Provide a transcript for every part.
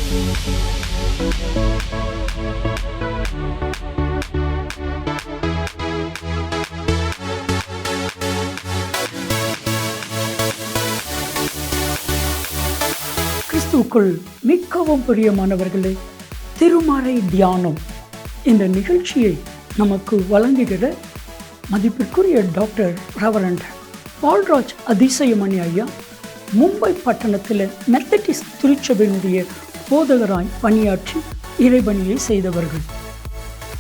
கிறிஸ்துவுக்குள் மிகவும் பிரியமானவர்களே, திருமறை தியானம் இந்த நிகழ்ச்சியை நமக்கு வழங்குகிற மதிப்பிற்குரிய டாக்டர் ரெவரண்ட் பால்ராஜ் அதிசயமணி ஐயா மும்பை பட்டணத்தில் மெத்தடிஸ்ட் திருச்சபையினுடைய போதகராய் பணியாற்றி இறைபணியை செய்தவர்கள்.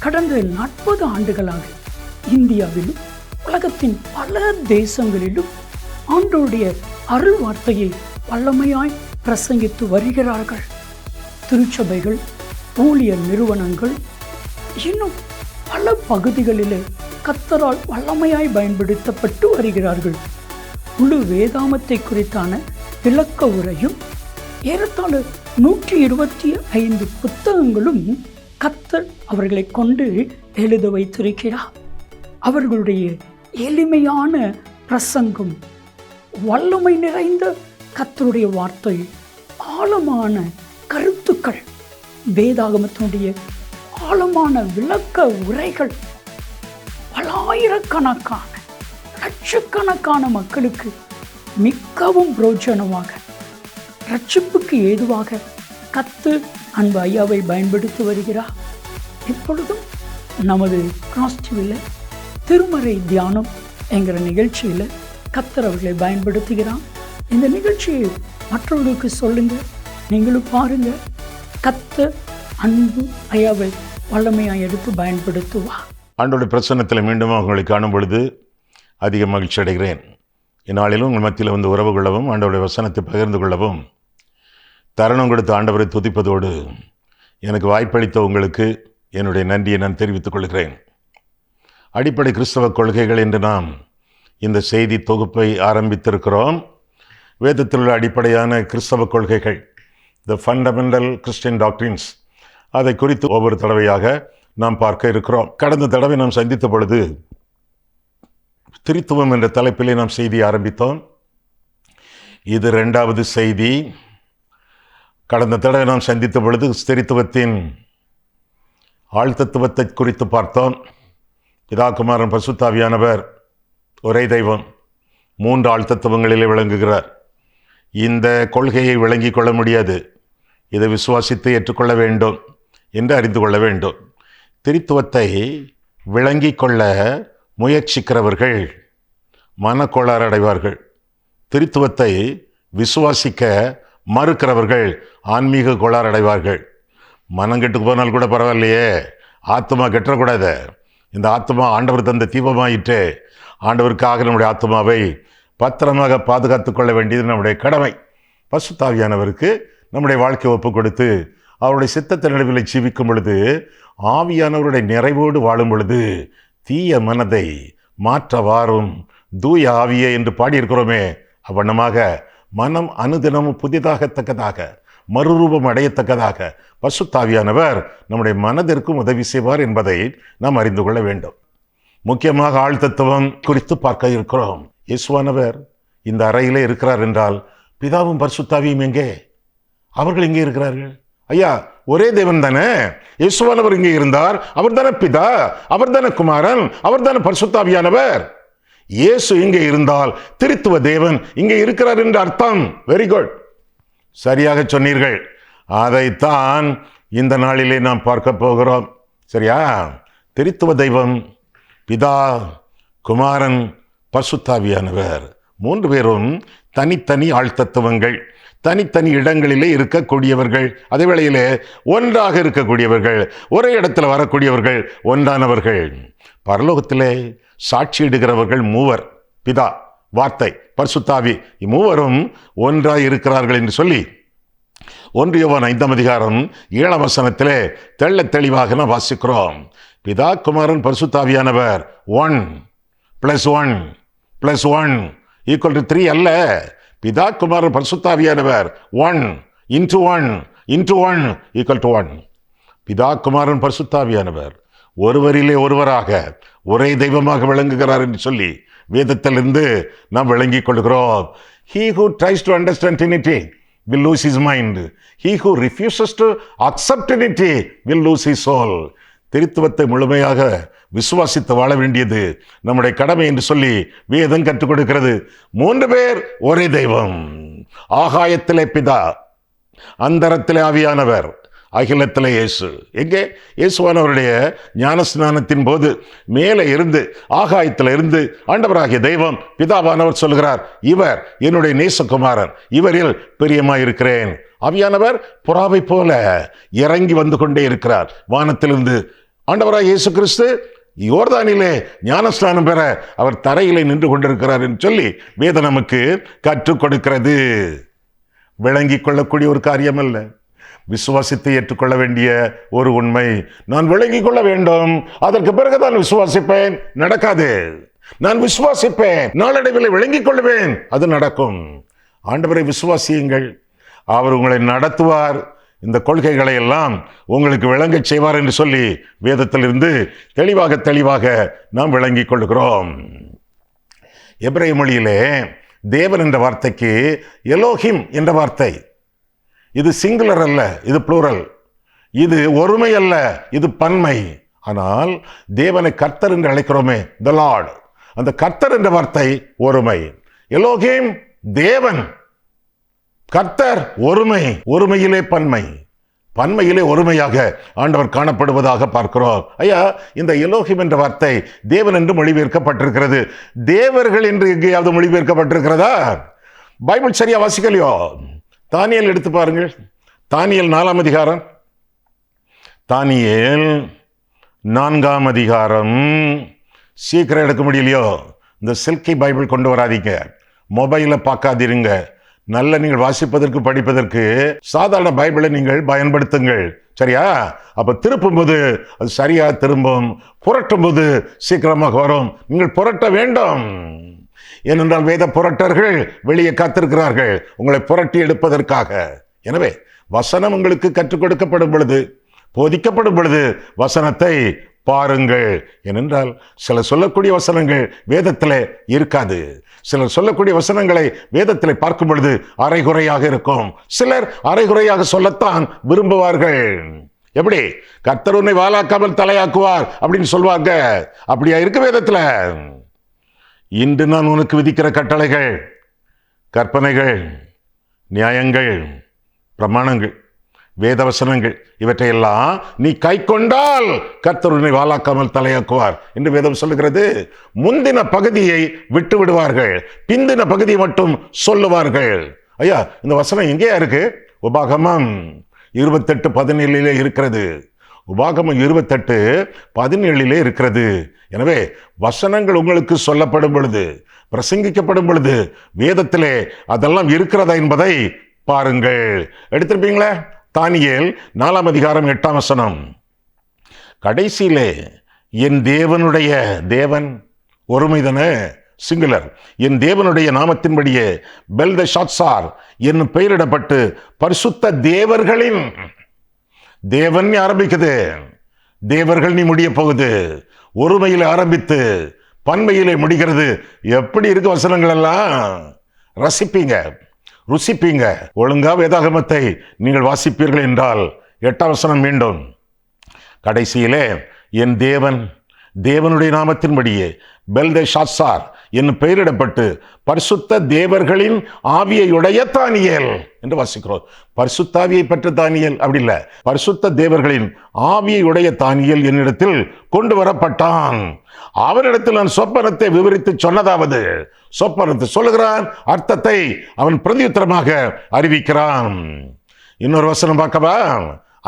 கடந்த 40 ஆண்டுகளாக இந்தியாவிலும் உலகத்தின் பல தேசங்களிலும் ஆண்டவருடைய அருள் வார்த்தையை வல்லமையாய் பிரசங்கித்து வருகிறார்கள். திருச்சபைகள், ஊழியர் நிறுவனங்கள், இன்னும் பல பகுதிகளிலே கர்த்தரால் வல்லமையாய் பயன்படுத்தப்பட்டு வருகிறார்கள். முழு வேதாமத்தை குறித்தான விளக்க உரையும் ஏறத்தாழ 125 புத்தகங்களும் கர்த்தர் அவர்களை கொண்டு எழுத வைத்திருக்கிறார். அவர்களுடைய எளிமையான பிரசங்கம், வல்லமை நிறைந்த கர்த்தருடைய வார்த்தை, ஆழமான கருத்துக்கள், வேதாகமத்தினுடைய ஆழமான விளக்க உரைகள் பலாயிரக்கணக்கான லட்சக்கணக்கான மக்களுக்கு மிகவும் பிரோஜனமாக, ரட்சிப்புக்கு ஏதுவாக கர்த்தர் அன்பு ஐயாவை பயன்படுத்தி வருகிறார். இப்பொழுதும் நமது கிராஸ் டிவியில் திருமறை தியானம் என்கிற நிகழ்ச்சியில் கர்த்தர் அவர்களை பயன்படுத்துகிறார். இந்த நிகழ்ச்சியை மற்றவர்களுக்கு சொல்லுங்க, நீங்களும் பாருங்க. கர்த்தர் அன்பு ஐயாவை வல்லமையாக எடுத்து பயன்படுத்துவார். ஆண்டோடைய பிரசன்னத்தில் மீண்டும் உங்களை காணும் பொழுது அதிக மகிழ்ச்சி அடைகிறேன். இந்நாளிலும் உங்கள் மத்தியில் வந்து உறவு கொள்ளவும், ஆண்டவருடைய வசனத்தை பகிர்ந்து கொள்ளவும் தருணம் கொடுத்து ஆண்டவரை துதிப்பதோடு எனக்கு வாய்ப்பளித்த உங்களுக்கு என்னுடைய நன்றியை நான் தெரிவித்துக் கொள்கிறேன். அடிப்படை கிறிஸ்தவ கொள்கைகள் என்று நாம் இந்த செய்தி தொகுப்பை ஆரம்பித்திருக்கிறோம். வேதத்தில் உள்ள அடிப்படையான கிறிஸ்தவ கொள்கைகள், த ஃபண்டமெண்டல் கிறிஸ்டியன் டாக்ட்ரின்ஸ், அதை குறித்து ஒவ்வொரு தடவையாக நாம் பார்க்க இருக்கிறோம். கடந்த தடவை நாம் சந்தித்த பொழுது திரித்துவம் என்ற தலைப்பிலே நாம் செய்தி ஆரம்பித்தோம். இது 2வது செய்தி. கடந்த தடவை நாம் சந்தித்த பொழுது திரித்துவத்தின் ஆழ்தத்துவத்தை குறித்து பார்த்தோம். பிதா, குமாரன், பரிசுத்த ஆவியானவர் ஒரே தெய்வம், 3 ஆழ்தத்துவங்களிலே விளங்குகிறார். இந்த கொள்கையை விளங்கி கொள்ள முடியாது, இதை விசுவாசித்து ஏற்றுக்கொள்ள வேண்டும் என்று அறிந்து கொள்ள வேண்டும். திரித்துவத்தை விளங்கி கொள்ள முயற்சிக்கிறவர்கள் மனக்கோளாறு அடைவார்கள். திரித்துவத்தை விசுவாசிக்க மறுக்கிறவர்கள் ஆன்மீக கோளாறு அடைவார்கள். மனம் கெட்டு போனால் கூட பரவாயில்லையே, ஆத்மா கெட்டக்கூடாது. இந்த ஆத்மா ஆண்டவர் தந்த தீபமாயிற்று. ஆண்டவருக்காக நம்முடைய ஆத்மாவை பத்திரமாக பாதுகாத்து கொள்ள வேண்டியது நம்முடைய கடமை. பரிசுத்த ஆவியானவருக்கு நம்முடைய வாழ்க்கையை ஒப்பு கொடுத்து அவருடைய சித்தத்தின் நடுவில் ஜீவிக்கும் பொழுது, ஆவியானவருடைய நிறைவோடு வாழும் பொழுது, தீய மனதை மாற்ற வாரும் தூய ஆவியே என்று பாடியிருக்கிறோமே, அவ்வண்ணமாக மனம் அனுதினமும் புதிதாகத்தக்கதாக, மறுரூபம் அடையத்தக்கதாக பரிசுத்த ஆவியானவர் நம்முடைய மனதிற்கும் உதவி செய்வார் என்பதை நாம் அறிந்து கொள்ள வேண்டும். முக்கியமாக ஆழ்தத்துவம் குறித்து பார்க்க இருக்கிறோம். இயேசுவானவர் இந்த அறையிலே இருக்கிறார் என்றால் பிதாவும் பரிசுத்த ஆவியும் எங்கே? அவர்கள் எங்கே இருக்கிறார்கள்? ஐயா, ஒரே தேவன் தானே. இயேசுவானவர் இங்கே இருந்தார், அவர் தானே பிதா, அவர் தானே குமாரன், அவர் தானே பரிசுத்த ஆவியானவர். இயேசு இங்கே இருந்தால் திரித்துவ தேவன் இங்கே இருக்கிறார் என்று அர்த்தம். வெரி குட், சரியாக சொன்னீர்கள். அதைத்தான் இந்த நாளிலே நாம் பார்க்க போகிறோம். சரியா? திரித்துவ தெய்வம் பிதா, குமாரன், பரிசுத்த ஆவியானவர் 3 பேரும் தனித்தனி ஆழ்தத்துவங்கள், தனித்தனி இடங்களிலே இருக்கக்கூடியவர்கள், அதே வேளையிலே ஒன்றாக இருக்கக்கூடியவர்கள், ஒரே இடத்துல வரக்கூடியவர்கள், ஒன்றானவர்கள். பரலோகத்திலே சாட்சியிடுகிறவர்கள் 3: பிதா, வார்த்தை, பரிசுத்த ஆவி. இம்மூவரும் ஒன்றாய் இருக்கிறார்கள் என்று சொல்லி 1 யோவான் 5ஆம் அதிகாரம் 7ஆம் வசனத்திலே தெள்ள தெளிவாக நாம் வாசிக்கிறோம். பிதா, குமாரன், பரிசுத்த ஆவியானவர் 1 + 1 + 1 = 3 அல்ல. பிதா, குமாரன், பரிசுத்த ஆவியானவர் 1 × 1 × 1 = 1. பிதா, குமாரன், பரிசுத்த ஆவியானவர் ஒருவரிலே ஒருவராக ஒரே தெய்வமாக விளங்குகிறார் என்று சொல்லி வேதத்திலிருந்து நாம் விளங்கிக் கொள்கிறோம். He who tries to understand Trinity will lose his mind. He who refuses to accept Trinity will lose his soul. திருத்துவத்தை முழுமையாக விசுவாசித்து வாழ வேண்டியது நம்முடைய கடமை என்று சொல்லி வேதம் கற்றுக் கொடுக்கிறது. 3 பேர் ஒரே தெய்வம். ஆகாயத்திலே பிதா, அந்தரத்திலே ஆவியானவர், அகிலத்திலே இயேசு. எங்கே? இயேசுவானவருடைய ஞானஸ்நானத்தின் போது மேலே இருந்து, ஆகாயத்தில் இருந்து ஆண்டவராகிய தெய்வம் பிதாவானவர் சொல்கிறார், இவர் என்னுடைய நேசகுமாரன், இவரில் பிரியமாயிருக்கிறேன். ஆவியானவர் புறாவை போல இறங்கி வந்து கொண்டே இருக்கிறார் வானத்திலிருந்து. ஆண்டவராகிய இயேசு கிறிஸ்து யோர்தானிலே ஞானஸ்நானம் பெற அவர் தரையிலே நின்று கொண்டிருக்கிறார் என்று சொல்லி வேதம் நமக்கு கற்றுக் கொடுக்கிறது. விளங்கிக் கொள்ளக்கூடிய ஒரு காரியம் அல்ல, விசுவாசித்து ஏற்றுக்கொள்ள வேண்டிய ஒரு உண்மை. நான் விளங்கிக் கொள்ள வேண்டும், அதற்கு பிறகுதான் விசுவாசிப்பேன். நடக்காது. நான் விசுவாசிப்பேன், நாளடைவில் விளங்கிக் கொள்வேன், அது நடக்கும். ஆண்டவரை விசுவாசியுங்கள், அவர் உங்களை நடத்துவார், இந்த கொள்கைகளை எல்லாம் உங்களுக்கு விளங்கச் செய்வார் என்று சொல்லி வேதத்திலிருந்து தெளிவாக நாம் விளங்கிக் கொள்கிறோம். எபிரேய மொழியிலே தேவன் என்ற வார்த்தைக்கு எலோஹிம் என்ற வார்த்தை. இது சிங்குலர் அல்ல, இது ப்ளூரல். இது ஒருமை அல்ல, இது பன்மை. ஆனால் தேவனை கர்த்தர் என்று அழைக்கிறோமே, த லார்ட், அந்த கர்த்தர் என்ற வார்த்தை ஒருமை. எலோஹிம் தேவன், கர்த்தர் ஒருமை. ஒருமையிலே பன்மை, பன்மையிலே ஒருமையாக ஆண்டவர் காணப்படுவதாக பார்க்கிறோம். ஐயா, இந்த எலோஹிம் என்ற வார்த்தை தேவன் என்று மொழிபெயர்க்கப்பட்டிருக்கிறது. தேவர்கள் என்று எங்கேயாவது மொழிபெயர்க்கப்பட்டிருக்கிறதா? பைபிள் சரியா வாசிக்கலையோ? தானியேல் எடுத்து பாருங்கள். தானியேல் 4ஆம் அதிகாரம். தானியேல் 4ஆம் அதிகாரம். சீக்கிரம் எடுக்க முடியலையோ? இந்த சில்கி பைபிள் கொண்டு வராதீங்க, மொபைலை பார்க்காதீருங்க. நல்ல நீங்கள் வாசிப்பதற்கு படிப்பதற்கு சாதாரண பைபிளை நீங்கள் பயன்படுத்துங்கள். சரியா? அப்ப திருப்பும் போது அது சரியா திரும்பும், புரட்டும் போது சீக்கிரமாக வரும். நீங்கள் புரட்ட வேண்டும். ஏனென்றால் வேத புரட்டர்கள் வெளியே காத்திருக்கிறார்கள் உங்களை புரட்டி எடுப்பதற்காக. எனவே வசனம் உங்களுக்கு கற்றுக் கொடுக்கப்படும் பொழுது, போதிக்கப்படும் பொழுது வசனத்தை பாருங்கள். ஏனென்றால் சிலர் சொல்லக்கூடிய வசனங்கள் வேதத்தில் இருக்காது. சிலர் சொல்லக்கூடிய வசனங்களை வேதத்தில் பார்க்கும் பொழுது அரைகுறையாக இருக்கும். சிலர் அரைகுறையாக சொல்லத்தான் விரும்புவார்கள். எப்படி? கர்த்தர் உன்னை வாலாக்காமல் தலையாக்குவார் அப்படின்னு சொல்வாங்க. அப்படியா இருக்கு வேதத்தில்? இன்று நான் உனக்கு விதிக்கிற கட்டளைகள், கற்பனைகள், நியாயங்கள், பிரமாணங்கள், வேதவசனங்கள் இவற்றையெல்லாம் நீ கை கொண்டால் கர்த்தர் உன்னை வாலாக்காமல் தலையாக்குவார் என்று வேதம் சொல்லுகிறது. முந்தின பகுதியை விட்டு விடுவார்கள், பிந்தின பகுதியை மட்டும் சொல்லுவார்கள். ஐயா, இந்த வசனம் எங்கேயா இருக்கு? உபாகமம் 28:17 இருக்கிறது. உபாகமம் 28:17 இருக்கிறது. எனவே வசனங்கள் உங்களுக்கு சொல்லப்படும் பொழுது, பிரசங்கிக்கப்படும் பொழுது வேதத்திலே அதெல்லாம் இருக்கிறதா என்பதை பாருங்கள். எடுத்திருப்பீங்களே, தானியேல் 4ஆம் அதிகாரம் 8ஆம் வசனம். கடைசியிலே என் தேவனுடைய, தேவன் ஒருமைதான, சிங்குலர், என் தேவனுடைய நாமத்தின்படியே பெல்தெஷாத்சார் என்னும் பெயரிடப்பட்டு பரிசுத்த தேவர்களின், தேவன் ஆரம்பிக்குது, தேவர்கள் நீ முடிய போகுது. ஒருமையிலே ஆரம்பித்து பன்மையிலே முடிகிறது. எப்படி இருக்கு வசனங்கள் எல்லாம்? ரசிப்பீங்க, ருசிப்பீங்க. ஒழுங்கா வேதாகமத்தை நீங்கள் வாசிப்பீர்கள் என்றால் 8ஆம் வசனம் மீண்டும், கடைசியிலே என் தேவன், தேவனுடைய நாமத்தின்படியே பெல்தெஷாத்சார் என்னும் பெயரிடப்பட்டு பரிசுத்த தேவர்களின் ஆவியையுடைய தானியேல் என்று வாசிக்கிறோம். பரிசுத்த ஆவியை பெற்ற தானியேல் அப்படி இல்லை, பரிசுத்த தேவர்களின் ஆவியையுடைய தானியேல் என்னிடத்தில் கொண்டு வரப்பட்டான். அவனிடத்தில் நான் சொப்பனத்தை விவரித்து சொன்னதாவது, சொப்பனத்தை சொல்லுகிறான், அர்த்தத்தை அவன் பிரதியுத்தரமாக அறிவிக்கிறான். இன்னொரு வசனம் பார்க்கவா?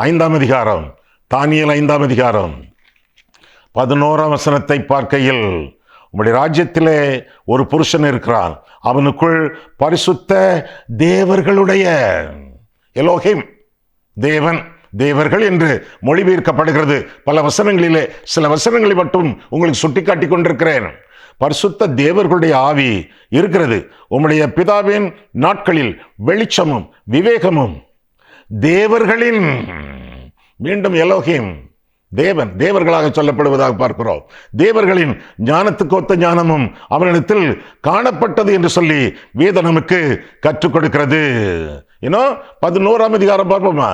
5ஆம் அதிகாரம், தானியேல் 5ஆம் அதிகாரம் 11ஆம் வசனத்தை பார்க்கையில், உம்முடைய ராஜ்யத்திலே ஒரு புருஷன் இருக்கிறான், அவனுக்குள் பரிசுத்த தேவர்களுடைய, எலோஹிம் தேவன், தேவர்கள் என்று மொழிபெயர்க்கப்படுகிறது பல வசனங்களிலே. சில வசனங்களை மட்டும் உங்களுக்கு சுட்டிக்காட்டி கொண்டிருக்கிறேன். பரிசுத்த தேவர்களுடைய ஆவி இருக்கிறது. உம்முடைய பிதாவின் நாட்களில் வெளிச்சமும் விவேகமும் தேவர்களின், மீண்டும் எலோஹிம் தேவன், தேவர்களாக சொல்லப்படுவதாக பார்க்கிறோம். தேவர்களின் ஞானத்துக்கு ஒத்த ஞானமும் அவனிடத்தில் காணப்பட்டது என்று சொல்லி வேதம் நமக்கு கற்றுக் கொடுக்கிறது. இன்னும் 11ஆம் அதிகாரம் பார்ப்போமா?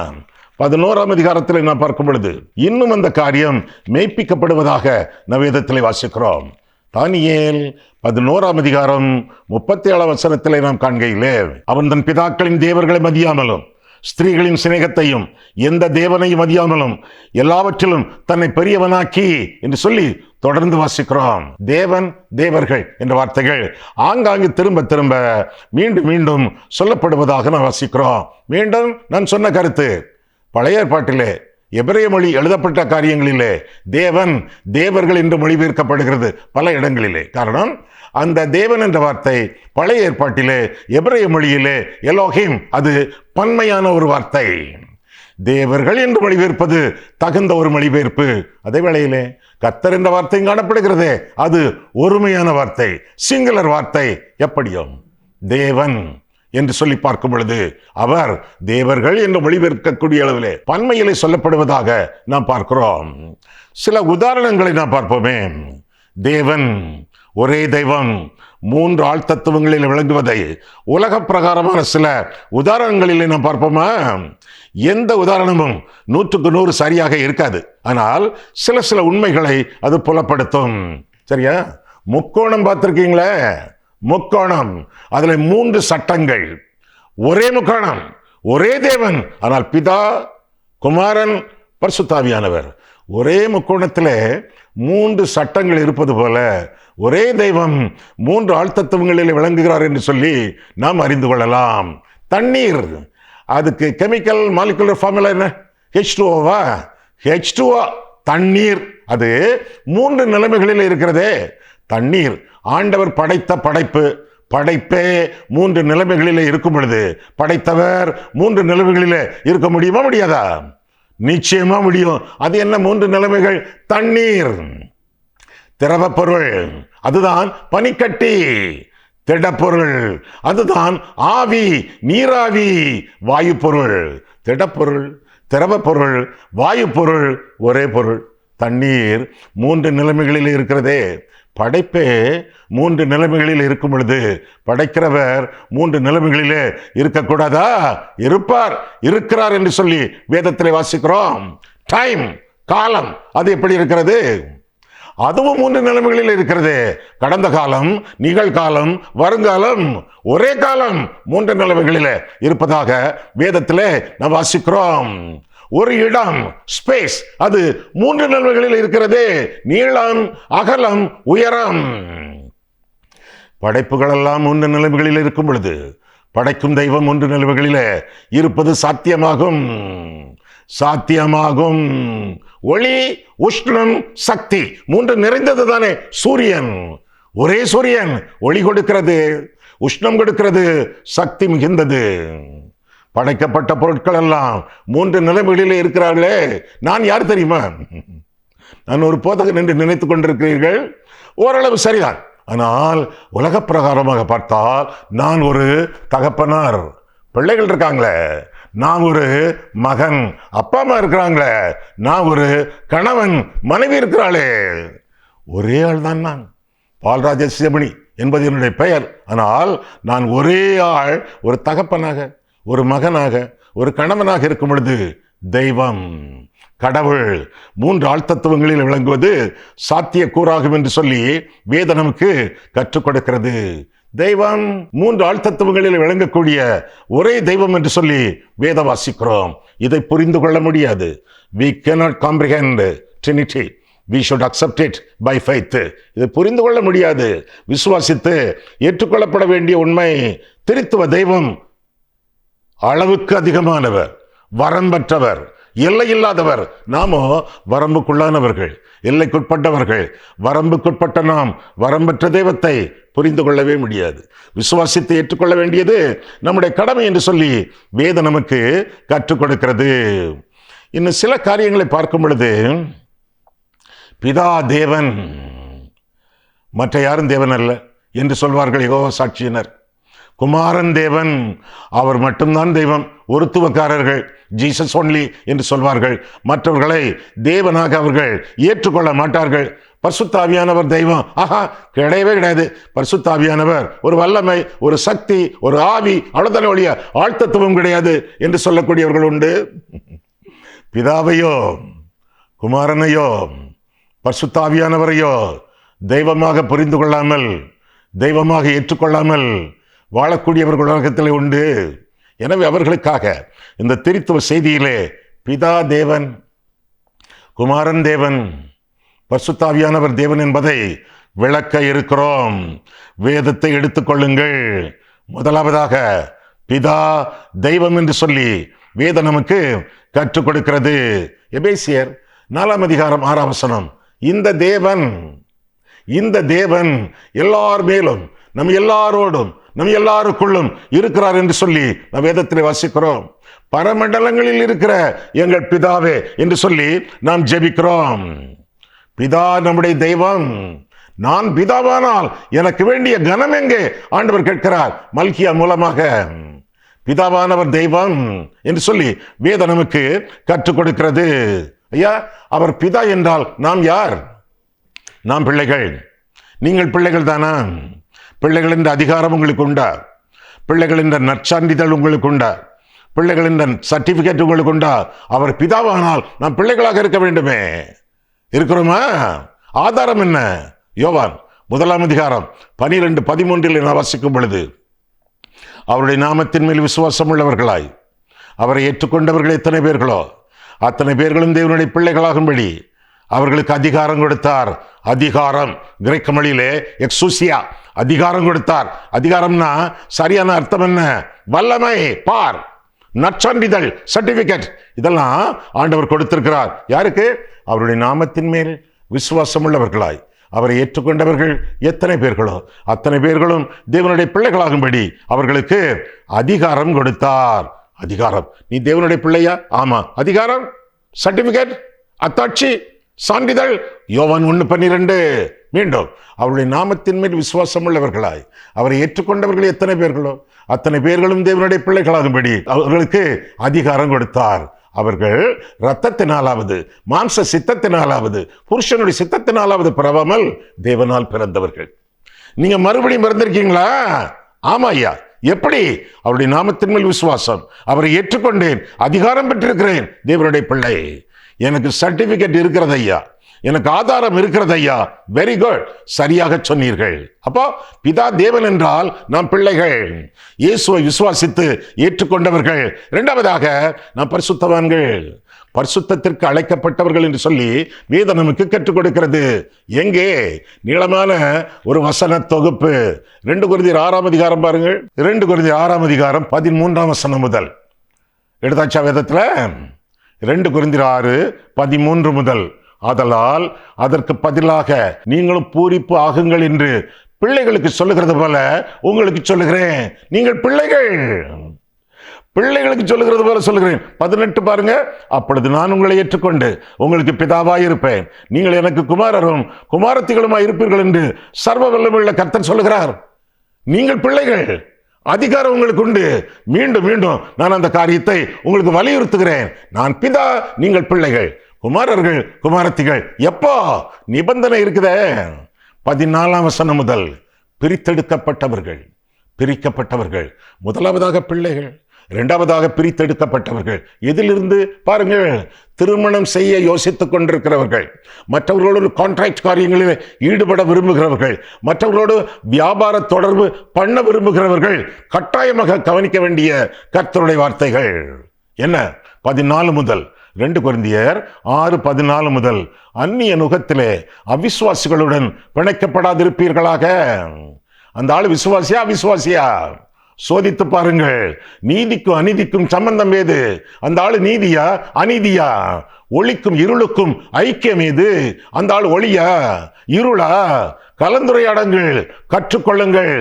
11ஆம் அதிகாரத்தில் நான் பார்க்கும் பொழுது இன்னும் அந்த காரியம் மெய்ப்பிக்கப்படுவதாக நம் வேதத்திலே வாசிக்கிறோம். தானியேல் 11ஆம் அதிகாரம் 37ஆம் வசனத்திலே நாம் காண்கையிலே, அவன் தன் பிதாக்களின் தேவர்களை மதியாமலும் ஸ்திரீகளின் சிநேகத்தையும் எந்த தேவனையும் மதியாமலும் எல்லாவற்றிலும் தன்னை பெரியவனாக்கி என்று சொல்லி தொடர்ந்து வாசிக்கிறோம். தேவன் தேவர்கள் என்ற வார்த்தைகள் ஆங்காங்கு திரும்ப திரும்ப மீண்டும் மீண்டும் சொல்லப்படுவதாக நான் வாசிக்கிறோம். மீண்டும் நான் சொன்ன கருத்து, பழைய ஏற்பாட்டிலே எபிரேய மொழி எழுதப்பட்ட காரியங்களிலே தேவன் தேவர்கள் என்று மொழிபெயர்க்கப்படுகிறது பல இடங்களிலே. காரணம், அந்த தேவன் என்ற வார்த்தை பழைய ஏற்பாட்டிலே எபிரேய மொழியிலே எலோஹிம், அது பன்மையான ஒரு வார்த்தை. தேவர்கள் என்று மொழிபெயர்ப்பது தகுந்த ஒரு மொழிபெயர்ப்பு. அதே வேளையிலே கர்த்தர் என்ற வார்த்தை காணப்படுகிறதே, அது ஒருமையான வார்த்தை, சிங்குலர் வார்த்தை. எப்படியும் தேவன் என்று சொல்லி பார்க்கும் பொழுது அவர் தேவர்கள் என்று மொழிபெயர்க்கக்கூடிய அளவிலே பன்மையிலே சொல்லப்படுவதாக நாம் பார்க்கிறோம். சில உதாரணங்களை நாம் பார்ப்போமே. தேவன், ஒரே தெய்வம், 3 ஆழ்த்தத்துவங்களில் விளங்குவதை உலக பிரகாரமான சில உதாரணங்களிலே நாம் பார்ப்போமா? எந்த உதாரணமும் 100க்கு 100 சரியாக இருக்காது. ஆனால் சில உண்மைகளை அது புலப்படுத்தும். சரியா? முக்கோணம் பார்த்திருக்கீங்களே? முக்கோணம், அதுல 3 சட்டங்கள். ஒரே முக்கோணம், ஒரே தேவன், ஆனால் பிதா, குமாரன், பரிசுத்தாவியானவர். ஒரே முக்கோணத்திலே 3 சட்டங்கள் இருப்பது போல ஒரே தெய்வம் 3 ஆழ்த்தத்துவங்களில் விளங்குகிறார் என்று சொல்லி நாம் அறிந்து கொள்ளலாம். தண்ணீர், அதுக்கு கெமிக்கல் மாலிகுலர் ஃபார்முலா என்ன? H2O. H2O தண்ணீர். அது 3 நிலைமைகளில் இருக்கிறதே. தண்ணீர் ஆண்டவர் படைத்த படைப்பே 3 நிலைமைகளிலே இருக்கும் பொழுது படைத்தவர் 3 நிலைமைகளிலே இருக்க முடியுமா? முடியாதா? நிச்சயமா முடியும். அது என்ன 3 நிலைமைகள்? தண்ணீர், திரவ பொருள், அதுதான் பனிக்கட்டி. திடப்பொருள், அதுதான் ஆவி, நீராவி. வாயு பொருள், திடப்பொருள், திரவ பொருள், வாயு பொருள், ஒரே பொருள். தண்ணீர் 3 நிலைமைகளில் இருக்கிறதே. படைப்பே 3 நிலைமைகளில் இருக்கும் பொழுது படைக்கிறவர் 3 நிலைமைகளிலே இருக்கக்கூடாதா? இருப்பார், இருக்கிறார் என்று சொல்லி வேதத்திலே வாசிக்கிறோம். டைம், காலம், அது எப்படி இருக்கிறது? அதுவும் 3 நிலைமைகளில் இருக்கிறது. கடந்த காலம், நிகழ்காலம், வருங்காலம், ஒரே காலம் 3 நிலைமைகளில் இருப்பதாக வேதத்திலே நாம் வாசிக்கிறோம். ஒரு இடம், ஸ்பேஸ், அது 3 நிலைமைகளில் இருக்கிறது. நீளம், அகலம், உயரம். படைப்புகள் எல்லாம் 3 நிலைமைகளில் இருக்கும் பொழுது படைக்கும் தெய்வம் 3 நிலைமைகளிலே இருப்பது சாத்தியமாகும். ஒளி, உஷ்ணம், சக்தி 3 நிறைந்தது தானே சூரியன். ஒரே சூரியன் ஒளி கொடுக்கிறது, உஷ்ணம் கொடுக்கிறது, சக்தி மிகுந்தது. படைக்கப்பட்ட பொருட்கள் எல்லாம் 3 நிலைமைகளிலே இருக்கிறார்களே. நான் யார் தெரியுமா? நான் ஒரு போதகன் என்று நினைத்துக் கொண்டிருக்கிறீர்கள். ஓரளவு சரிதான். ஆனால் உலக பிரகாரமாக பார்த்தால் நான் ஒரு தகப்பனார், பிள்ளைகள் இருக்காங்களே. நான் ஒரு மகன், அப்பா அம்மா இருக்கிறாங்களே. நான் ஒரு கணவன், மனைவி இருக்கிறாளே. ஒரே ஆள் தான் நான். பால்ராஜ சிவமணி என்பது என்னுடைய பெயர். ஆனால் நான் ஒரே ஆள், ஒரு தகப்பனாக, ஒரு மகனாக, ஒரு கணவனாக இருக்கும் பொழுது தெய்வம், கடவுள் 3 ஆழ்த்தத்துவங்களில் விளங்குவது சாத்திய கூறாகும் என்று சொல்லி வேத நமக்கு கற்றுக் கொடுக்கிறது. தெய்வம் 3 ஆழ்த்தத்துவங்களில் விளங்கக்கூடிய ஒரே தெய்வம் என்று சொல்லி வேத வாசிக்கிறோம். இதை புரிந்து கொள்ள முடியாது. We cannot comprehend Trinity. We should accept it by faith. இதை புரிந்து கொள்ள முடியாது. விசுவாசித்து ஏற்றுக்கொள்ளப்பட வேண்டிய உண்மை, திருத்துவ தெய்வம் அளவுக்கு அதிகமானவர், வரம்பற்றவர், எல்லையில்லாதவர். நாமோ வரம்புக்குள்ளானவர்கள், எல்லைக்குட்பட்டவர்கள். வரம்புக்குட்பட்ட நாம் வரம்பற்ற தெய்வத்தை புரிந்து கொள்ளவே முடியாது. விசுவாசித்து ஏற்றுக்கொள்ள வேண்டியது நம்முடைய கடமை என்று சொல்லி வேத நமக்கு கற்றுக் கொடுக்கிறது. இன்னும் சில காரியங்களை பார்க்கும் பொழுது பிதா தேவன், மற்ற யாரும் தேவன் அல்ல என்று சொல்வார்கள் யெகோவா சாட்சியினர். குமாரன் தேவன், அவர் மட்டும்தான் தெய்வம். ஒருத்துவக்காரர்கள் ஜீசஸ் ஒன்லி என்று சொல்வார்கள். மற்றவர்களை தேவனாக அவர்கள் ஏற்றுக்கொள்ள மாட்டார்கள். பரிசுத்த ஆவியானவர் தெய்வம். ஆஹா, கிடையவே கிடையாது. பரிசுத்த ஆவியானவர் ஒரு வல்லமை, ஒரு சக்தி, ஒரு ஆவி, அவ்வளவுதான ஒழிய ஆழ்த்தத்துவம் கிடையாது என்று சொல்லக்கூடியவர்கள் உண்டு. பிதாவையோ குமாரனையோ பரிசுத்த ஆவியானவரையோ தெய்வமாக புரிந்து கொள்ளாமல், தெய்வமாக ஏற்றுக்கொள்ளாமல் வாழக்கூடியவர்கள் உலகத்திலே உண்டு. எனவே அவர்களுக்காக இந்த திருத்துவ செய்தியிலே பிதா தேவன், குமாரன் தேவன், பரிசுத்த ஆவியானவர் தேவன் என்பதை விளக்க இருக்கிறோம். வேதத்தை எடுத்துக்கொள்ளுங்கள். முதலாவதாக பிதா தெய்வம் என்று சொல்லி வேதம் நமக்கு கற்றுக் கொடுக்கிறது. எபேசியர் 4 அதிகாரம் 6 வசனம். இந்த தேவன் எல்லார் மேலும், நம் எல்லாரோடும், நம் எல்லாருக்குள்ளும் இருக்கிறார் என்று சொல்லி நாம் வேதத்தில் வாசிக்கிறோம். பரமண்டலங்களில் இருக்கிற எங்கள் பிதாவே என்று சொல்லி நாம் ஜெபிக்கிறோம். பிதா நம்முடைய தெய்வம். நான் பிதாவானால் எனக்கு வேண்டிய கனம் எங்கே? ஆண்டவர் கேட்கிறார் மல்கியா மூலமாக. பிதாவானவர் தெய்வம் என்று சொல்லி வேதம் நமக்கு கற்றுக் கொடுக்கிறது. ஐயா, அவர் பிதா என்றால் நாம் யார்? நாம் பிள்ளைகள். நீங்கள் பிள்ளைகள் தானா? பிள்ளைகள் என்ற அதிகாரம் உங்களுக்கு உண்டா? பிள்ளைகள் என்ற நற்சான்றிதழ் உங்களுக்கு உண்டா? பிள்ளைகள் என்ற சர்டிபிகேட் உங்களுக்கு உண்டா? அவர் பிதாவானால் நாம் பிள்ளைகளாக இருக்க வேண்டுமே. இருக்கிறோமா? ஆதாரம் என்ன? யோவான் 1 அதிகாரம் 12-13 நான் வாசிக்கும் பொழுது, அவருடைய நாமத்தின் மேல் விசுவாசம் உள்ளவர்களாய் அவரை ஏற்றுக்கொண்டவர்கள் எத்தனை பேர்களோ அத்தனை பேர்களும் தேவனுடைய பிள்ளைகளாகும்படி அவர்களுக்கு அதிகாரம் கொடுத்தார். அதிகாரம் கிரேக்க மொழியிலே எக்ஸூசியா, அதிகாரம் கொடுத்தார். அதிகாரம்னா சரியான அர்த்தம் என்ன? வல்லமை, பார், நற்சான்றிதழ், சர்டிபிகேட், இதெல்லாம் ஆண்டவர் கொடுத்திருக்கிறார். யாருக்கு? அவருடைய நாமத்தின் மேல் விசுவாசம் உள்ளவர்களாய் அவரை ஏற்றுக்கொண்டவர்கள் எத்தனை பேர்களோ அத்தனை பேர்களும் தேவனுடைய பிள்ளைகளாகும்படி அவர்களுக்கு அதிகாரம் கொடுத்தார். அதிகாரம். நீ தேவனுடைய பிள்ளையா? ஆமா. அதிகாரம், சர்டிபிகேட், அத்தாட்சி, சான்றிதழ். யோவான் 1:12. மீண்டும், அவருடைய நாமத்தின் மேல் விசுவாசம் உள்ளவர்களாய் அவரை ஏற்றுக்கொண்டவர்கள் எத்தனை பேர்களோ அத்தனை பேர்களும் தேவனுடைய பிள்ளைகளாகும்படி அவர்களுக்கு அதிகாரம் கொடுத்தார். அவர்கள் இரத்தத்தினாலாவது மாம்ச சித்தத்தினாலாவது புருஷனுடைய சித்தத்தினாலாவது பிறவாமல் தேவனால் பிறந்தவர்கள். நீங்க மறுபடியும் பிறந்திருக்கீங்களா? ஆமா ஐயா. எப்படி? அவருடைய நாமத்தின் மேல் விசுவாசம், அவரை ஏற்றுக்கொண்டேன், அதிகாரம் பெற்றிருக்கிறேன், தேவனுடைய பிள்ளை. எனக்கு சர்டிபிகேட் இருக்கிறது ஐயா, எனக்கு ஆதாரம் இருக்கிறது ஐயா. வெரி குட், சரியாக சொன்னீர்கள். அப்போ பிதா தேவன் என்றால் நாம் பிள்ளைகள், இயேசுவை விசுவாசித்து ஏற்றுக்கொண்டவர்கள். இரண்டாவதாக நாம் பரிசுத்தவான்கள், பரிசுத்தத்திற்கு அழைக்கப்பட்டவர்கள் என்று சொல்லி வேதம் நமக்கு கற்றுக் கொடுக்கிறது. எங்கே? நீளமான ஒரு வசன தொகுப்பு. 2 கொரிந்தியர் 6 அதிகாரம் பாருங்கள். 2 கொரிந்தியர் 6 அதிகாரம் 13 வசனம் முதல் எடுத்தாச்சா வேதத்துல? 2 கொரிந்தியர் 6:13 முதல். ஆதலால் அதற்கு பதிலாக நீங்களும் பூரிப்பு ஆகுங்கள் என்று பிள்ளைகளுக்கு சொல்லுகிறது போல உங்களுக்கு சொல்லுகிறேன். நீங்கள் பிள்ளைகள், பிள்ளைகளுக்கு சொல்லுகிறது போல சொல்லுகிறேன். 18 பாருங்க. அப்பொழுது நான் உங்களை ஏற்றுக்கொண்டு உங்களுக்கு பிதாவாய் இருப்பேன், நீங்கள் எனக்கு குமாரரும் குமாரத்திகளுமாய் இருப்பீர்கள் என்று சர்வ வல்லமையுள்ள கர்த்தர் சொல்லுகிறார். நீங்கள் பிள்ளைகள், அதிகாரம் உங்களுக்கு உண்டு. மீண்டும் மீண்டும் நான் அந்த காரியத்தை உங்களுக்கு வலியுறுத்துகிறேன். நான் பிதா, நீங்கள் பிள்ளைகள், குமாரர்கள், குமாரத்திகள். எப்போ? நிபந்தனை இருக்குதே. 14 வசனம் முதல். பிரித்தெடுக்கப்பட்டவர்கள், பிரிக்கப்பட்டவர்கள். முதலாவதாக பிள்ளைகள், இரண்டாவதாக பிரித்தெடுக்கப்பட்டவர்கள். எதிலிருந்து? பாருங்கள், திருமணம் செய்ய யோசித்துக் கொண்டிருக்கிறவர்கள், மற்றவர்களோடு கான்ட்ராக்ட் காரியங்களில் ஈடுபட விரும்புகிறவர்கள், மற்றவர்களோடு வியாபார தொடர்பு பண்ண விரும்புகிறவர்கள் கட்டாயமாக கவனிக்க வேண்டிய கர்த்தருடைய வார்த்தைகள் என்ன? 14 முதல். 2 கொரிந்தியர் 6:14 முதல். அந்நிய நுகத்திலே அவிசுவாசிகளுடன் பிணைக்கப்படாதிருப்பீர்களாக. அந்த ஆளு விசுவாசியா அவிசுவாசியா? சோதித்து பாருங்கள். நீதிக்கும் அநீதிக்கும் சம்பந்தம் ஏது? அந்த ஆளு நீதியா அநீதியா? ஒளிக்கும் இருளுக்கும் ஐக்கியம் ஏது? அந்த ஆள் ஒளியா இருளா? கலந்துரையாடுங்கள், கற்றுக்கொள்ளுங்கள்,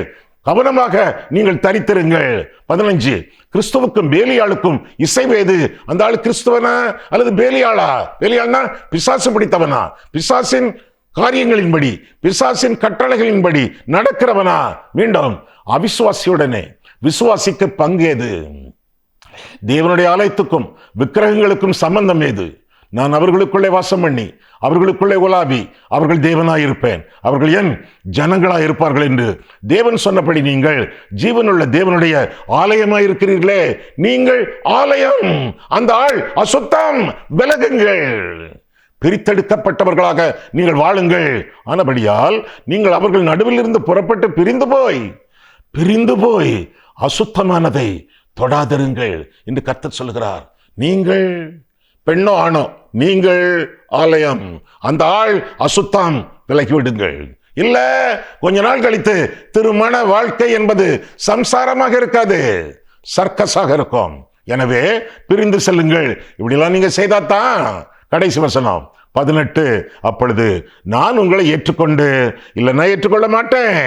கவனமாக நீங்கள் தரித்திருங்கள். 15. கிறிஸ்துவுக்கும் பேலியாளுக்கும் இசைவேது? அந்த ஆளு கிறிஸ்துவனா அல்லது பேலியாளா? பேலியாள்னா பிசாசு பிடித்தவனா? பிசாசின் காரியங்களின்படி, பிசாசின் கட்டளைகளின்படி நடக்கிறவனா? மீண்டும், அவிசுவாசியுடனே விசுவாசிக்கு பங்கேது? தேவனுடைய ஆலயத்துக்கும் விக்கிரகங்களுக்கும் சம்பந்தம் ஏது? நான் அவர்களுக்குள்ளே வாசம் பண்ணி அவர்களுக்குள்ளே உலாவி அவர்கள் தேவனாயிருப்பேன், அவர்கள் என் ஜனங்களாயிருப்பார்கள் என்று தேவன் சொன்னபடி நீங்கள் ஜீவனுள்ள தேவனுடைய ஆலயமாயிருக்கிறீர்களே. நீங்கள் ஆலயம், அந்த ஆள் அசுத்தம், விலகுங்கள். பிரித்தெடுக்கப்பட்டவர்களாக நீங்கள் வாழுங்கள். ஆனபடியால் நீங்கள் அவர்கள் நடுவில் இருந்து புறப்பட்டு பிரிந்து போய் அசுத்தமானதை தொடாதிருங்கள் என்று கர்த்தர் சொல்லுகிறார். நீங்கள் பெண்ணோ ஆணோ, நீங்கள் ஆலயம், அந்த ஆள் அசுத்தம், விலகிவிடுங்கள். இல்ல, கொஞ்ச நாள் கழித்து திருமண வாழ்க்கை என்பது சம்சாரமாக இருக்காது, சர்க்கஸாக இருக்கும். எனவே பிரிந்து செல்லுங்கள். இப்படிலாம் நீங்க செய்தாதான். கடைசி வசனம் 18, அப்பொழுது நான் உங்களை ஏற்றுக்கொண்டு, இல்லைன்னா ஏற்றுக்கொள்ள மாட்டேன்,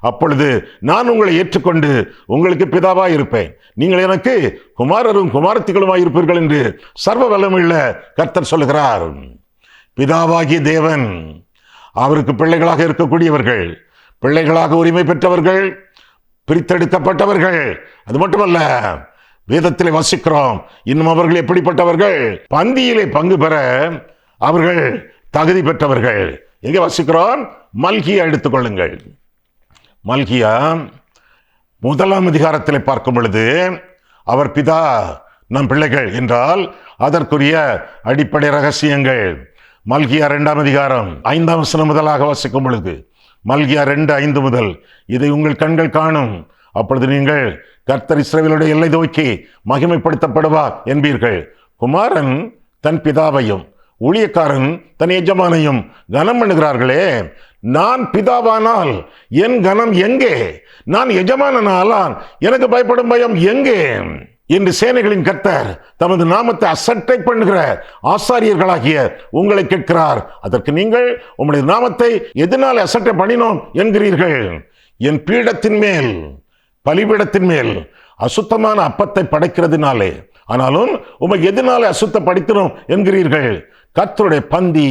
அப்பொழுது நான் உங்களை ஏற்றுக்கொண்டு உங்களுக்கு பிதாவாய் இருப்பேன், நீங்கள் எனக்கு குமாரரும் குமாரத்திகளுமாய் இருப்பீர்கள் என்று சர்வ வல்லமையுள்ள கர்த்தர் சொல்லுகிறார். பிதாவாகிய தேவன் அவருக்கு பிள்ளைகளாக இருக்கக்கூடியவர்கள், பிள்ளைகளாக உரிமை பெற்றவர்கள், பிரித்தெடுக்கப்பட்டவர்கள். அது மட்டுமல்ல, வேதத்திலே வசிக்கிறோம், இன்னும் அவர்கள் எப்படிப்பட்டவர்கள்? பந்தியிலே பங்கு பெற அவர்கள் தகுதி பெற்றவர்கள். எங்கே வசிக்கிறோம்? மல்கியா எடுத்துக்கொள்ளுங்கள். மல்கியா 1 அதிகாரத்தில் பார்க்கும் பொழுது, அவர் பிதா நம் பிள்ளைகள் என்றால் அதற்குரிய அடிப்படை ரகசியங்கள். மல்கியா 2 அதிகாரம் 5 வசனம் முதலாக வாசிக்கும் பொழுது, மல்கியா 2:5 முதல், இதை உங்கள் கண்கள் காணும், அப்பொழுது நீங்கள் கர்த்தர் இஸ்ரவேலுடைய எல்லை நோக்கி மகிமைப்படுத்தப்படுவார் என்பீர்கள். குமாரன் தன் பிதாவையும் ஊழியக்காரன் தன் எஜமானையும் கனம் பண்ணுகிறார்களே, நான் பிதாவானால் என் கனம் எங்கே? நான் எஜமானனானால் எனக்கு பயப்படும் பயம் எங்கே என்று சேனைகளின் கர்த்தர் தமது நாமத்தை அசட்டை பண்ணுகிற ஆசாரியர்களாகிய உங்களை கேட்கிறார். அதற்கு நீங்கள் உம்முடைய நாமத்தை எதனால் அசட்டை பண்ணினோம் என்கிறீர்கள்? என் பீடத்தின் மேல், பலிபீடத்தின் மேல் அசுத்தமான அப்பத்தை படைக்கிறதுனாலே. ஆனாலும் உமை எதனால அசுத்தப்படுத்தினோம் என்கிறீர்கள்? கர்த்தருடைய பந்தி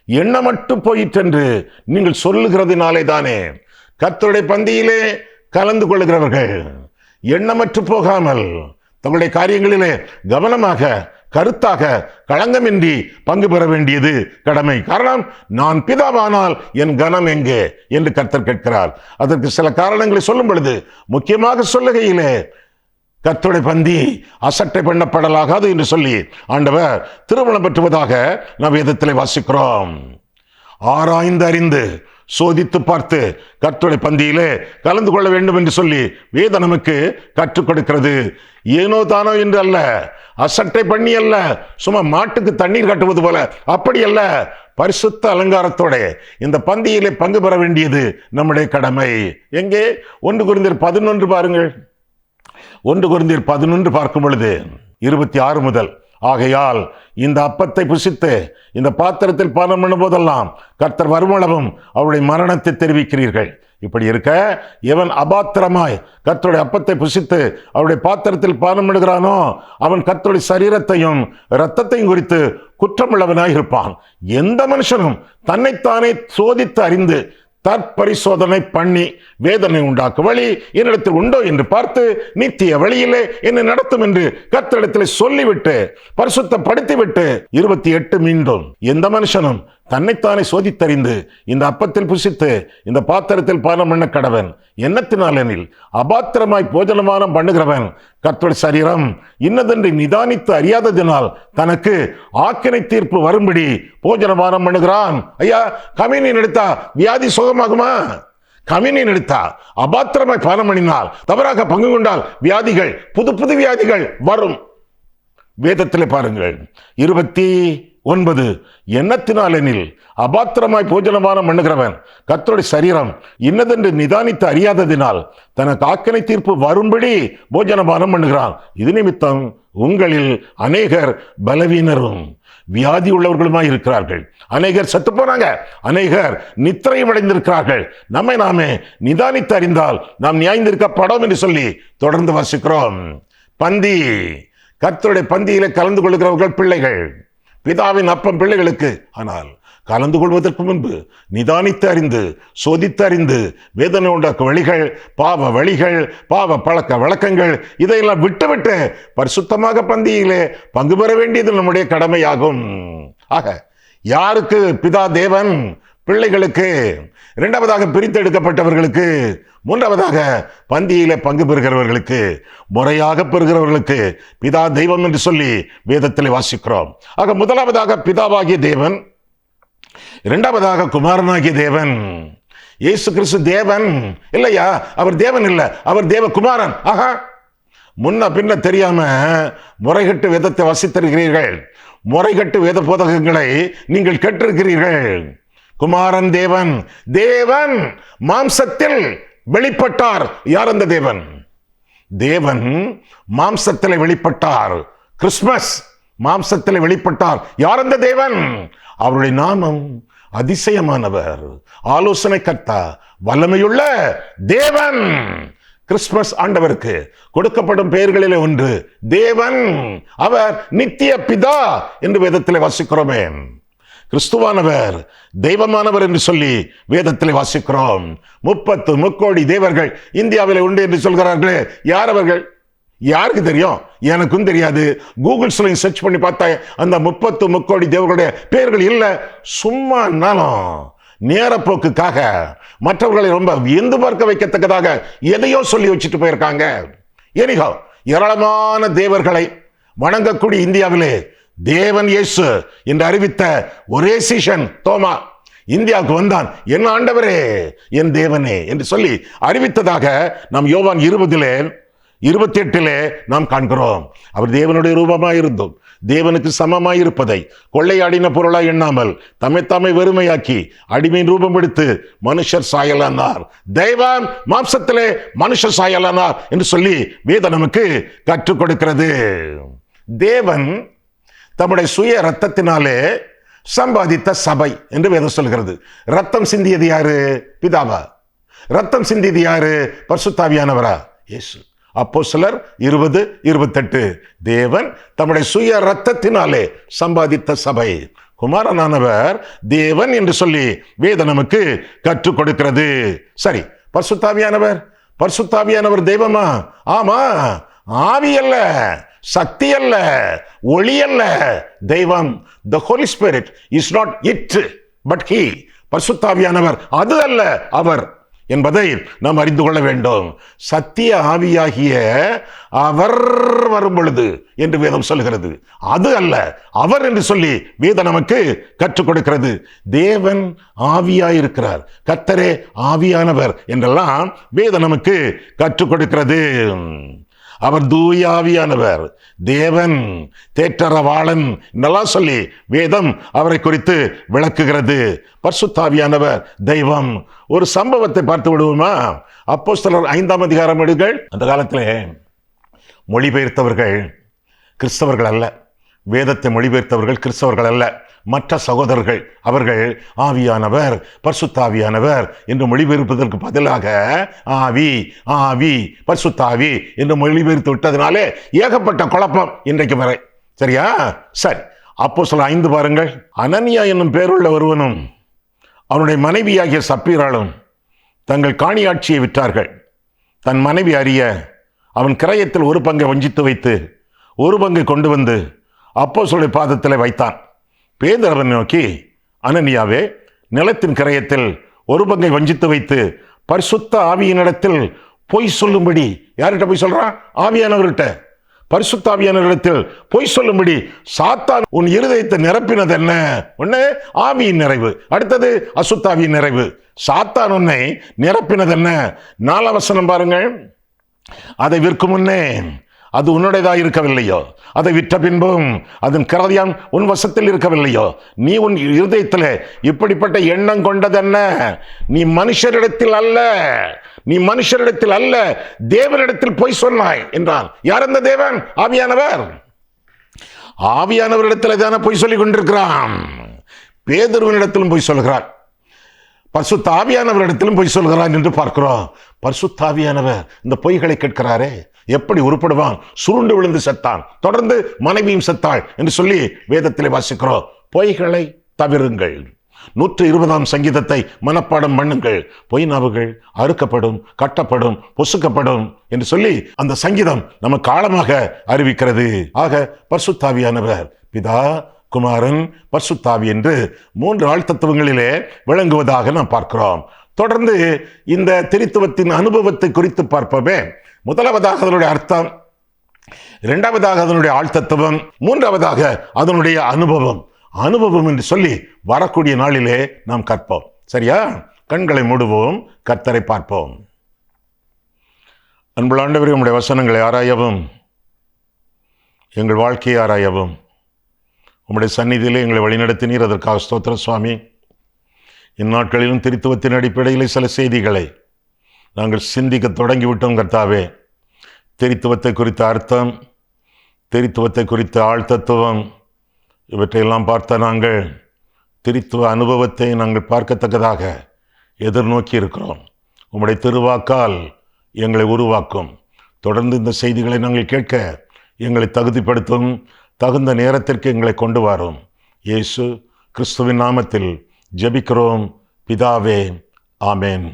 எண்ணமற்று போயிற்றென்று நீங்கள் சொல்லுகிறதுனாலே தானே. கர்த்தருடைய பந்தியிலே கலந்து கொள்ளுகிறவர்கள் எண்ணமற்று போகாமல் தங்களுடைய காரியங்களிலே கவனமாக, கருத்தாக, களங்கமின்றி பங்கு பெற வேண்டியது கடமை. காரணம், நான் பிதாவானால் என் கனம் எங்கே என்று கர்த்தர் கேட்கிறார். அதற்கு சில காரணங்களை சொல்லும் பொழுது, முக்கியமாக சொல்லுகையிலே கர்த்தருடைய பந்தி அசட்டை பண்ணப்படலாகாது என்று சொல்லி ஆண்டவர் திருமணம் பெற்றுவதாக நாம் வேதத்திலே வாசிக்கிறோம். ஆராய்ந்து அறிந்து சோதித்து பார்த்து கர்த்தருடைய பந்தியிலே கலந்து கொள்ள வேண்டும் என்று சொல்லி வேதம் நமக்கு கற்றுக் கொடுக்கிறது. ஏனோ தானோ என்று அல்ல, அசட்டை பண்ணி அல்ல, சும்மா மாட்டுக்கு தண்ணீர் கட்டுவது போல அப்படி அல்ல, பரிசுத்த அலங்காரத்தோட இந்த பந்தியிலே பங்கு பெற வேண்டியது நம்முடைய கடமை. எங்கே? 1 கொரிந்தியர் 11 பாருங்கள். 1 கொரிந்தியர் 11 பார்க்கும் பொழுது 26 முதல், ஆகையால் இந்த அப்பத்தை புசித்து இந்த பாத்திரத்தில் பானம் பண்ணும் போதெல்லாம் கர்த்தர் வருமளவும் அவருடைய மரணத்தை தெரிவிக்கிறீர்கள். இப்படி இருக்க, எவன் அபாத்திரமாய் கர்த்தருடைய அப்பத்தை புசித்து அவருடைய பாத்திரத்தில் பானம் பண்ணுகிறானோ அவன் கர்த்தருடைய சரீரத்தையும் இரத்தத்தையும் குறித்து குற்றமுள்ளவனாய் இருப்பான். எந்த மனுஷனும் தன்னைத்தானே சோதித்து அறிந்து தற்பரிசோதனை பண்ணி வேதனை உண்டாக்கும் வழி என்னிடத்தில் உண்டோ என்று பார்த்து நித்திய வழியிலே என்னை நடத்தும் என்று கர்த்தரிடத்தில் சொல்லிவிட்டு பரிசுத்தப்படுத்திவிட்டு 28 மீண்டும், எந்த மனுஷனும் தன்னைத்தானே சோதித்தறிந்து இந்த அப்பத்தில் புசித்து இந்த பாத்திரத்தில் பானம் பண்ண கடவன். எண்ணத்தினாலெனில் அபாத்திரமாய் போஜனமானம் பண்ணுகிறவன் கர்த்தருடைய சரீரம் இன்னதென்று நிதானித்து அறியாததினால் தனக்கு ஆக்கினை தீர்ப்பு வரும்படி போஜனமானம் பண்ணுகிறான். ஐயா, கம்யூனியன் எடுத்தா வியாதி சுகமாகுமா? கம்யூனியன் எடுத்தா அபாத்திரமாய் பானம் பண்ணினால், தவறாக பங்கு கொண்டால் வியாதிகள், புது வியாதிகள் வரும். வேதத்திலே பாருங்கள் 29, எண்ணத்தினாலெனில் அபாத்திரமாய் போஜனமானம் பண்ணுகிறவன் கர்த்தருடைய சரீரம் இன்னதென்று நிதானித்து அறியாததினால் தனக்கு ஆக்கினை தீர்ப்பு வரும்படி போஜனமானம் பண்ணுகிறான். இது நிமித்தம் உங்களில் அநேகர் பலவீனரும் வியாதி உள்ளவர்களுமாய் இருக்கிறார்கள். அநேகர் செத்து போனாங்க, அநேகர் நித்திரையும் அடைந்திருக்கிறார்கள். நம்மை நாமே நிதானித்து அறிந்தால் நாம் நியாயந்திருக்கப்படும் என்று சொல்லி தொடர்ந்து வாசிக்கிறோம். பந்தி, கர்த்தருடைய பந்தியிலே கலந்து கொள்கிறவர்கள் பிள்ளைகள். பிதாவின் அப்பம் பிள்ளைகளுக்கு, ஆனால் கலந்து கொள்வதற்கு முன்பு நிதானித்து அறிந்து சோதித்து அறிந்து வேதனை உண்டாக்கும் வழிகள், பாவ வழிகள், பாவ பழக்க வழக்கங்கள் இதையெல்லாம் விட்டுவிட்டு பரிசுத்தமாக பந்தியிலே பங்கு பெற வேண்டியது நம்முடைய கடமையாகும். ஆக யாருக்கு? பிதா தேவன் பிள்ளைகளுக்கு, இரண்டாவதாக பிரித்து எடுக்கப்பட்டவர்களுக்கு, மூன்றாவதாக பந்தியிலே பங்கு பெறுகிறவர்களுக்கு, முறையாக பெறுகிறவர்களுக்கு பிதா தெய்வம் என்று சொல்லி வேதத்திலே வாசிக்கிறோம். ஆக முதலாவதாக பிதாவாகிய தேவன், இரண்டாவதாக குமாரனாகிய தேவன். இயேசு கிறிஸ்து தேவன் இல்லையா? அவர் தேவன் இல்லை, அவர் தேவகுமாரன். ஆகா, முன்ன பின்ன தெரியாம முறைகட்டு வேதத்தை வாசித்திருக்கிறீர்கள், முறைகட்டு வேத போதகங்களை நீங்கள் கேட்டிருக்கிறீர்கள். குமாரன் தேவன், தேவன் மாம்சத்தில் வெளிப்பட்டார். யார் அந்த தேவன்? தேவன் மாம்சத்தில் வெளிப்பட்டார். கிறிஸ்துமஸ் மாம்சத்தில் வெளிப்பட்டார். யார் அந்த தேவன்? அவருடைய நாமம் அதிசயமானவர், ஆலோசனை கர்த்தா, வல்லமையுள்ள தேவன். கிறிஸ்துமஸ் ஆண்டவருக்கு கொடுக்கப்படும் பெயர்களிலே ஒன்று தேவன். அவர் நித்திய பிதா என்று வேதத்திலே வாசிக்கிறோமே. கிறிஸ்துவானவர் தெய்வமானவர் என்று சொல்லி வேதத்திலே வாசிக்கிறோம். 30 முக்கோடி தேவர்கள் இந்தியாவிலே உண்டு என்று சொல்கிறார்களே, யார் அவர்கள்? யாருக்கு தெரியும்? எனக்கும் தெரியாது. கூகுள்ஸ்லையும் சர்ச் பண்ணி பார்த்தா அந்த 30 முக்கோடி தேவர்களுடைய பெயர்கள் இல்லை. சும்மா நானும் நேரப்போக்குக்காக மற்றவர்களை ரொம்ப வியந்து பார்க்க வைக்கத்தக்கதாக எதையோ சொல்லி வச்சுட்டு போயிருக்காங்க. எனிகோ ஏராளமான தேவர்களை வணங்கக்கூடிய இந்தியாவிலே தேவன் இயேசு என்று அறிவித்த ஒரே சீஷன் தோமா இந்தியாவுக்கு வந்தான். என் ஆண்டவரே, என் தேவனே என்று சொல்லி அறிவித்ததாக நாம் யோவான் 20:28 நாம் காண்கிறோம். அவர் தேவனுடைய ரூபமாயிருந்தும் தேவனுக்கு சமமாயிருப்பதை கொள்ளையாடின பொருளாய் எண்ணாமல் தம்மை வெறுமையாக்கி அடிமையின் ரூபம் எடுத்து மனுஷர் சாயலானார். தெய்வம் மாம்சத்திலே மனுஷர் சாயலானார் என்று சொல்லி வேதம் நமக்கு கற்றுக் கொடுக்கிறது. தேவன் தம்முடைய சுய ரத்தத்தினாலே சம்பாதித்த சபை என்று வேதம் சொல்கிறது. ரத்தம் சிந்தியது யாரு? பிதாவா? ரத்தம் சிந்தியது யாரு? பரிசுத்தாவியானவரா? இயேசு. அப்போஸ்தலர் 20:28 தேவன் தம்முடைய சுய ரத்தத்தினாலே சம்பாதித்த சபை. குமாரனானவர் தேவன் என்று சொல்லி வேதம் நமக்கு கற்றுக் கொடுக்கிறது. சரி, பரிசுத்தாவியானவர் தெய்வமா? ஆமா. ஆவி அல்ல, சக்தி அல்ல, ஒளி அல்ல, தெய்வம். The Holy Spirit is not it but he. பரிசுத்தாவியானவர் அது அல்ல, அவர் என்பதை நாம் அறிந்து கொள்ள வேண்டும். சத்திய ஆவியாகிய அவர் வரும் பொழுது என்று வேதம் சொல்கிறது. அது அல்ல, அவர் என்று சொல்லி வேதம் நமக்கு கற்றுக் கொடுக்கிறது. தேவன் ஆவியாயிருக்கிறார், கர்த்தரே ஆவியானவர் என்றெல்லாம் வேதம் நமக்கு கற்றுக் கொடுக்கிறது. அவர் தூய ஆவியானவர், தேவன், தேற்றரவாளன் என்றெல்லாம் சொல்லி வேதம் அவரை குறித்து விளக்குகிறது. பரிசுத்தாவியானவர் தெய்வம். ஒரு சம்பவத்தை பார்த்து விடுவோமா? அப்போஸ்தலர் 5ஆம் அதிகாரம் எடுங்கள். அந்த காலத்திலே மொழிபெயர்த்தவர்கள் கிறிஸ்தவர்கள் அல்ல, வேதத்தை மொழிபெயர்த்தவர்கள் கிறிஸ்தவர்கள் அல்ல, மற்ற சகோதரர்கள். அவர்கள் ஆவியானவர், பரிசுத்தாவியானவர் என்று மொழிபெயர்ப்பதற்கு பதிலாக ஆவி ஆவி பரிசுத்தாவி என்று மொழிபெயர்த்து விட்டதினாலே ஏகப்பட்ட குழப்பம் இன்றைக்கு வரை. சரியா? சரி, அப்போஸ்தலர் 5 பாருங்கள். அனனியா என்னும் பேருள்ள ஒருவனும் அவனுடைய மனைவியாகிய சப்பீராளும் தங்கள் காணியாட்சியை விற்றார்கள். தன் மனைவி அறிய அவன் கிரயத்தில் ஒரு பங்கை வஞ்சித்து வைத்து ஒரு பங்கை கொண்டு வந்து அப்போஸ்தலருடைய பாதத்தில் வைத்தான். பேதுரு அவனை நோக்கி, அனனியாவே, நிலத்தின் கிரயத்தில் ஒரு பங்கை வஞ்சித்து வைத்து பரிசுத்த ஆவியினிடத்தில் பொய் சொல்லும்படி. யார்கிட்ட போய் சொல்றான்? ஆவியானவர்கிட்ட. பரிசுத்த ஆவியானவரிடத்தில் பொய் சொல்லும்படி சாத்தான் உன் இருதயத்தை நிரப்பினது என்ன? ஒண்ணு ஆவியின் நிறைவு, அடுத்தது அசுத்தாவியின் நிறைவு. சாத்தான் உன்னை நிரப்பினது என்ன? 4ஆம் வசனம் பாருங்கள். அதை விற்கும் முன்னே அது உன்னுடையதாக இருக்கவில்லையோ, அதை விற்ற பின்பும் அதன் கிரயம் உன் வசத்தில் இருக்கவில்லையோ, நீ உன் இருதயத்தில் இப்படிப்பட்ட எண்ணம் கொண்டதென்ன? நீ மனுஷரிடத்தில் அல்ல தேவனிடத்தில் போய் சொன்னாய் என்றான். யார் அந்த தேவன்? ஆவியானவர். ஆவியானவரிடத்தில் தானே போய் சொல்லிக் கொண்டிருக்கிறான். பேதுருவினிடத்திலும் போய் சொல்கிறான், பரிசுத்த ஆவியானவரிடத்திலும் போய் சொல்கிறான் என்று பார்க்கிறோம். பரிசுத்த ஆவியானவர் இந்த பொய்களை கேட்கிறாரே, எப்படி உருப்படுவான்? சுருண்டு விழுந்து செத்தான், தொடர்ந்து மனைவியும் செத்தாள் என்று சொல்லி வேதத்திலே வாசிக்கிறோம். பொய்களை தவிருங்கள், 120ஆம் சங்கீதத்தை மனப்பாடம் பண்ணுங்கள். பொய் நாவுகள் அறுக்கப்படும், கட்டப்படும், பொசுக்கப்படும் என்று சொல்லி அந்த சங்கீதம் நமக்கு ஆழமாக அறிவிக்கிறது. ஆக பரிசுத்தாவியானவர் பிதா, குமாரன், பரிசுத்தாவி என்று 3 ஆழ்த்தத்துவங்களிலே விளங்குவதாக நாம் பார்க்கிறோம். தொடர்ந்து இந்த திரித்துவத்தின் அனுபவத்தை குறித்து பார்ப்போமே. முதலாவதாக அதனுடைய அர்த்தம், இரண்டாவதாக அதனுடைய ஆழ்த்தத்துவம், மூன்றாவதாக அதனுடைய அனுபவம். அனுபவம் என்று சொல்லி வரக்கூடிய நாளிலே நாம் கற்போம். சரியா? கண்களை மூடுவோம், கர்த்தரை பார்ப்போம். அன்புள்ள ஆண்டவரே, உம்முடைய வசனங்களை ஆராயவும், எங்கள் வாழ்க்கையை ஆராயவும், உம்முடைய சந்நிதியிலே எங்களை வழிநடத்தினீர். அதற்காக ஸ்தோத்திரம் சுவாமி. இந்நாட்களிலும் திரித்துவத்தின் அடிப்படையில் சில செய்திகளை நாங்கள் சிந்திக்க தொடங்கிவிட்டோம் கர்த்தாவே. திரித்துவத்தை குறித்த அர்த்தம், திரித்துவத்தை குறித்த ஆழ்த்தத்துவம், இவற்றையெல்லாம் பார்த்த நாங்கள் திரித்துவ அனுபவத்தை நாங்கள் பார்க்கத்தக்கதாக எதிர்நோக்கி இருக்கிறோம். உம்முடைய திருவாக்கால் எங்களை உருவாக்கும். தொடர்ந்து இந்த செய்திகளை நாங்கள் கேட்க எங்களை தகுதிப்படுத்தும். தகுந்த நேரத்திற்கு எங்களை கொண்டு வரும். இயேசு கிறிஸ்துவின் நாமத்தில் ஜெபிக்கிறோம் பிதாவே, ஆமென்.